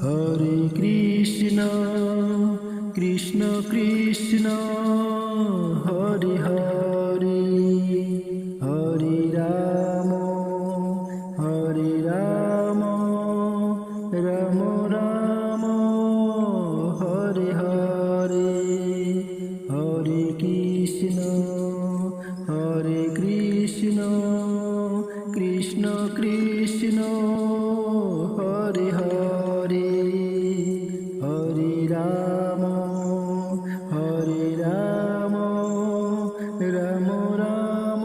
Hare Krishna Krishna Krishna Hare Hare Hare Ram Ram Ram Hare Hare Hare Krishna Krishna Krishna Hare Hare Hare Ram Ram Ram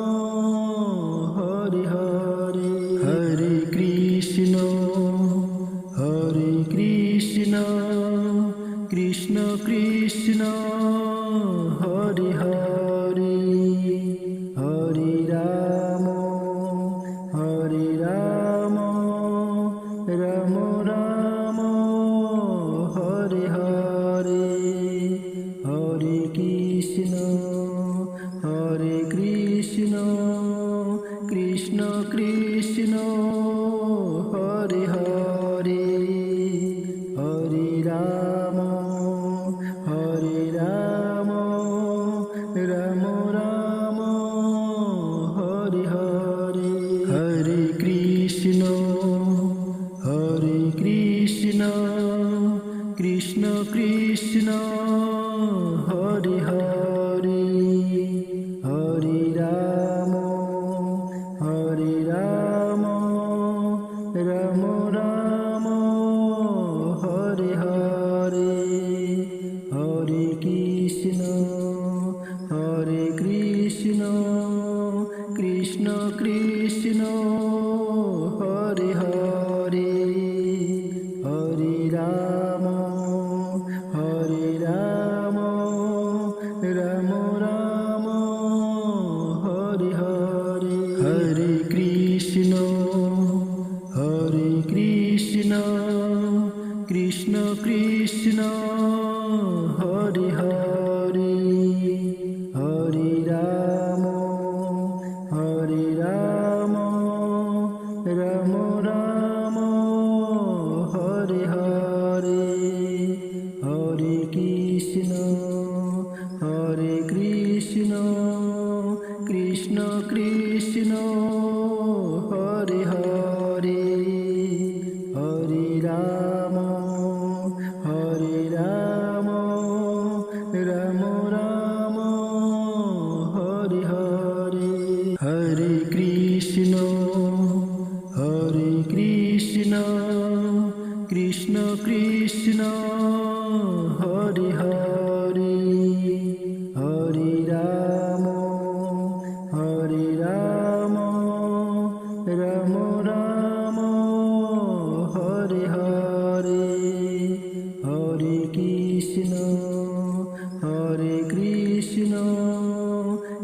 Hare Hare Hare Krishna Krishna Krishna Hare Hare Hare Ram Ram Ram Hare Hare Hare Krishna Krishna Krishna Hare Hare Hare Ram Ram Ram Hare Hare Hare Krishna Krishna Krishna Hare Hare Hare Ram Ram Ram Hare Hare Hare Krishna Krishna Krishna Hare Hare Hare Ram Ram Ram Hare Hare Hare Krishna Krishna Krishna Hare Hare Hare Ram Ram Ram Hare Hare Hare Krishna Krishna Krishna Hare Hare Hare Ram Ram Ram Hare Hare Hare Krishna Krishna Krishna Hare Hare Hare Ram Ram Ram Hare Hare Hare Krishna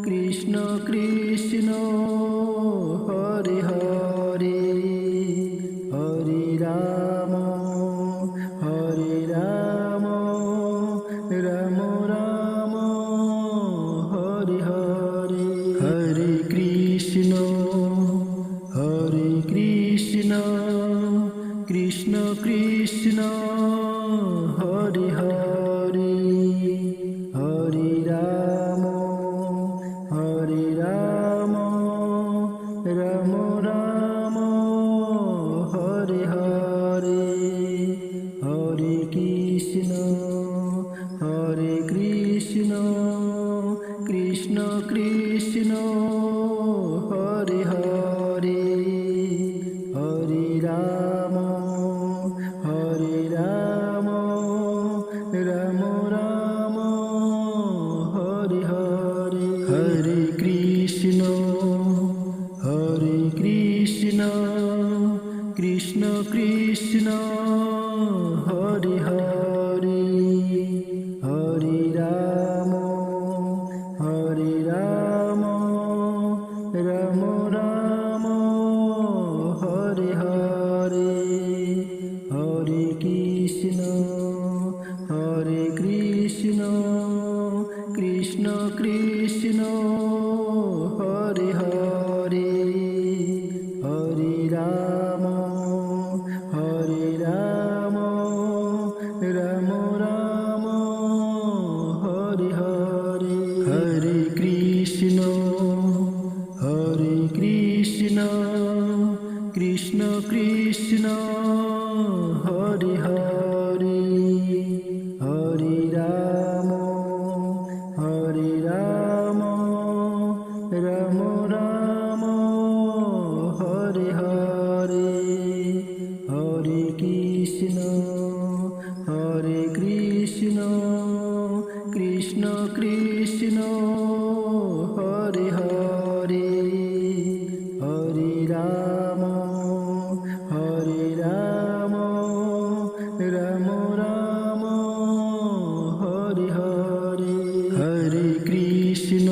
Krishna Krishna Hare Hare Hare Ram Ram Ram Hare Hare Hare Krishna Krishna Krishna Hare Hare Hare Ram Ram Ram Hare Hare Hare Krishna Krishna Krishna Hare Hare Hare Ram Ram Ram Hare Hare Hare Krishna Krishna Krishna Hare Hare Hare Ram Ram Ram Hare Hare Hare Krishna Krishna Krishna Hare Hare Hare Ram Krishna Krishna Hare Hare Hare Ram Ram Ram Hare Hare Hare Krishna Krishna Krishna Hare Hare Hare Ram Ram Ram Hare Hare Hare Krishna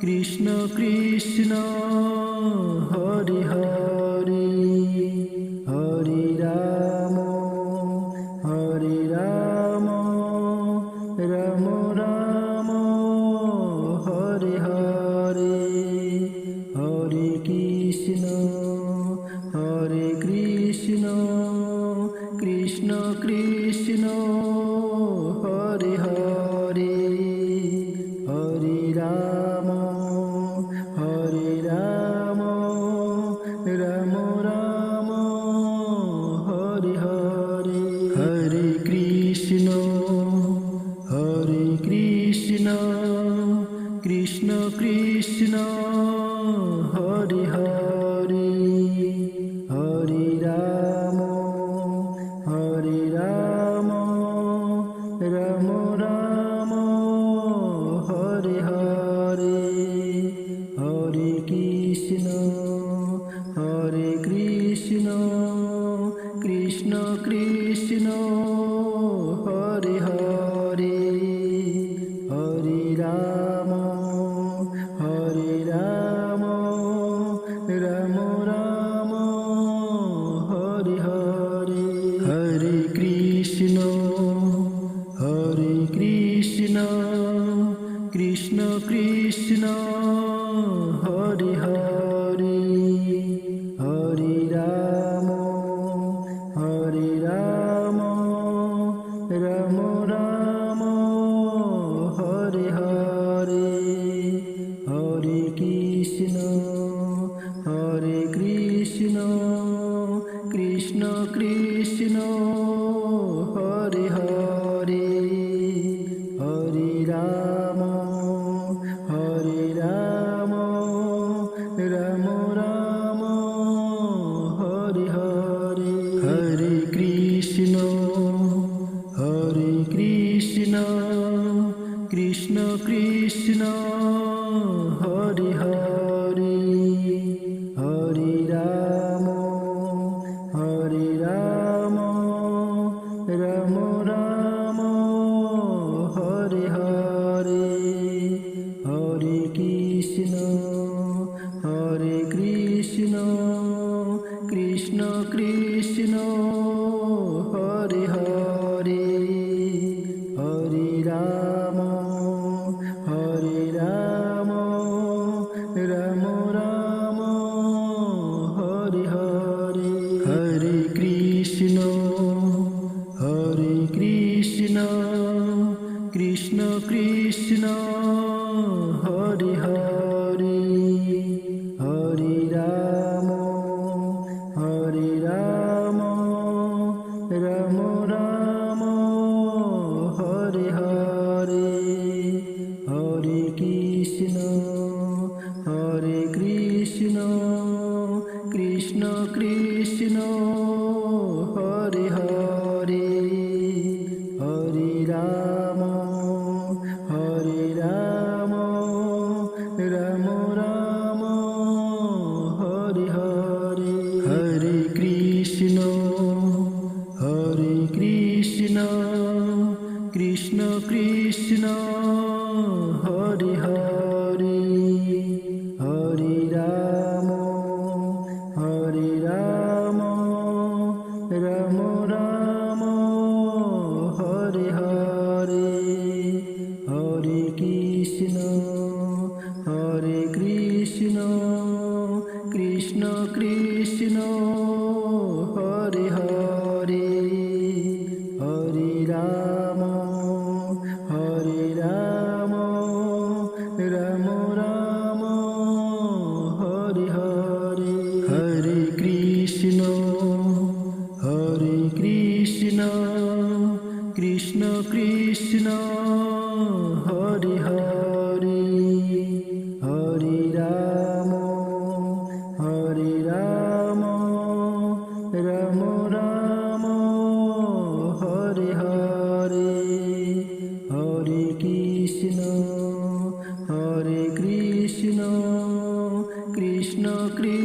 Krishna Krishna Hare Hare Hare Ram Ram Ram Hare Hare Hare Krishna Krishna Krishna Hare Hare Hare Ram Ram Ram Hare Hare Hare Krishna Krishna Krishna Hare Hare Hare Ram Ram Ram Hare Hare Hare Krishna Krishna Krishna Hare Hare Hare Ram Ram Ram Hare Hare Hare Krishna Krishna Krishna Hare Hare Hare Ram Ram Ram Hare Hare Hare Krishna Krishna Krishna Hare Hare Hare Ram Ram Ram Hare Hare Hare Krishna Krishna Krishna Hare Hare Hare Ram Ram Ram Hare Hare Hare Krishna Krishna Krishna Hare Hare Hare Ram Ram Ram Hare Hare Hare Krishna Krishna Krishna Hare Hare Hare Ram Ram Ram Hare Hare Hare Krishna Krishna Krishna Hare Hare Hare Ram Ram Ram Hare Hare Hare Krishna Krishna Krishna Hare Hare Hare Ram Ram Ram Hare Hare Hare Krishna Krishna Krishna Hare Hare Hare Ram Ram Ram Krishna Krishna